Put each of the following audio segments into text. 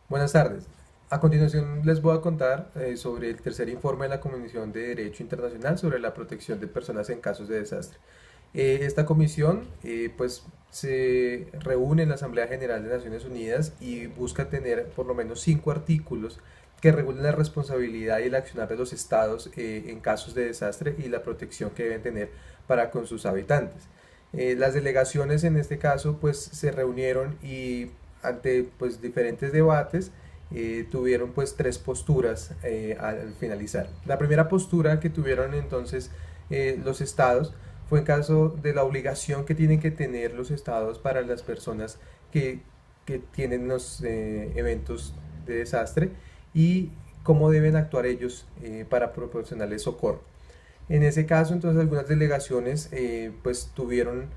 Buenas tardes. A continuación les voy a contar sobre el tercer informe de la Comisión de Derecho Internacional sobre la protección de personas en casos de desastre. Esta comisión pues se reúne en la Asamblea General de Naciones Unidas y busca tener por lo menos 5 artículos que regulen la responsabilidad y el accionar de los estados en casos de desastre y la protección que deben tener para con sus habitantes. Las delegaciones en este caso pues se reunieron y ante pues diferentes debates tuvieron pues 3 posturas al finalizar. La primera postura que tuvieron entonces los estados fue en caso de la obligación que tienen que tener los estados para las personas que, que tienen los eventos de desastre y cómo deben actuar ellos para proporcionarles socorro. En ese caso, entonces, algunas delegaciones pues tuvieron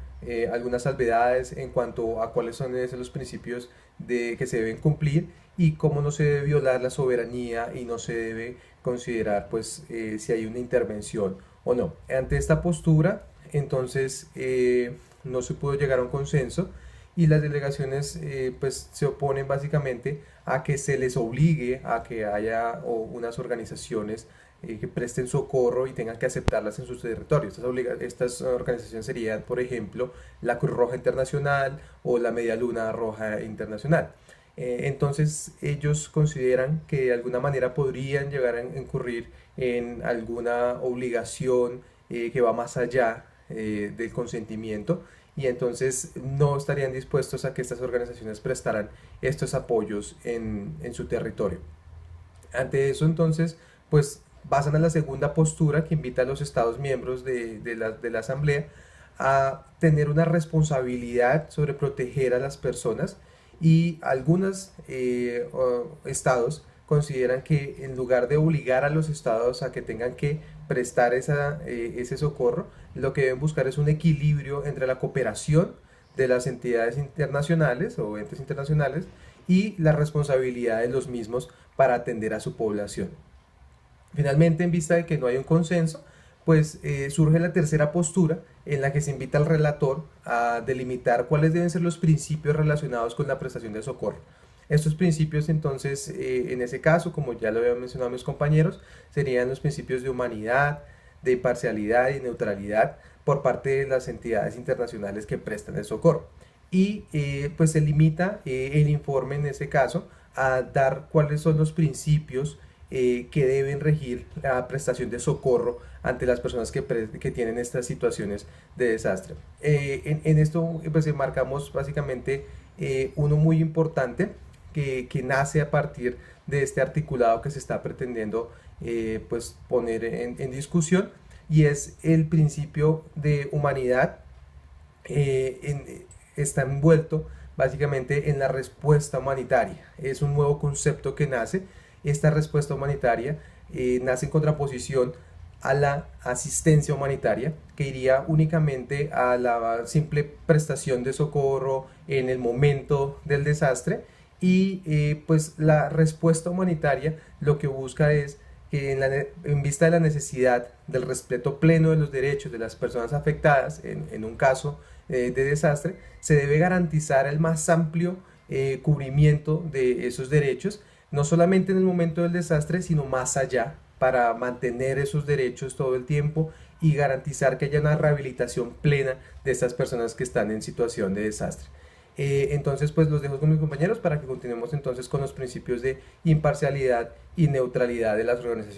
algunas salvedades en cuanto a cuáles son los principios que se deben cumplir y cómo no se debe violar la soberanía y no se debe considerar pues si hay una intervención o no. Ante esta postura, entonces no se pudo llegar a un consenso y las delegaciones pues se oponen básicamente a que se les obligue a que haya unas organizaciones que presten socorro y tengan que aceptarlas en sus territorios. Estas organizaciones serían, por ejemplo, la Cruz Roja Internacional o la Media Luna Roja Internacional. Entonces ellos consideran que de alguna manera podrían llegar a incurrir en alguna obligación que va más allá del consentimiento y entonces no estarían dispuestos a que estas organizaciones prestaran estos apoyos en su territorio. Ante eso entonces, pues basan a la segunda postura que invita a los Estados miembros de la Asamblea a tener una responsabilidad sobre proteger a las personas y algunos estados consideran que en lugar de obligar a los estados a que tengan que prestar ese socorro, lo que deben buscar es un equilibrio entre la cooperación de las entidades internacionales o entes internacionales y la responsabilidad de los mismos para atender a su población. Finalmente, en vista de que no hay un consenso, pues surge la tercera postura en la que se invita al relator a delimitar cuáles deben ser los principios relacionados con la prestación de socorro. Estos principios entonces, en ese caso, como ya lo habían mencionado mis compañeros, serían los principios de humanidad, de imparcialidad y neutralidad por parte de las entidades internacionales que prestan el socorro. Y pues se limita el informe en ese caso a dar cuáles son los principios que deben regir la prestación de socorro ante las personas que tienen estas situaciones de desastre. En esto pues marcamos básicamente uno muy importante que nace a partir de este articulado que se está pretendiendo pues poner en discusión y es el principio de humanidad. Está envuelto básicamente en la respuesta humanitaria. Es un nuevo concepto que nace. Esta respuesta humanitaria nace en contraposición a la asistencia humanitaria, que iría únicamente a la simple prestación de socorro en el momento del desastre y pues la respuesta humanitaria lo que busca es que en vista de la necesidad del respeto pleno de los derechos de las personas afectadas en un caso de desastre, se debe garantizar el más amplio cubrimiento de esos derechos, no solamente en el momento del desastre, sino más allá, para mantener esos derechos todo el tiempo y garantizar que haya una rehabilitación plena de estas personas que están en situación de desastre. Entonces, pues los dejo con mis compañeros para que continuemos entonces con los principios de imparcialidad y neutralidad de las organizaciones.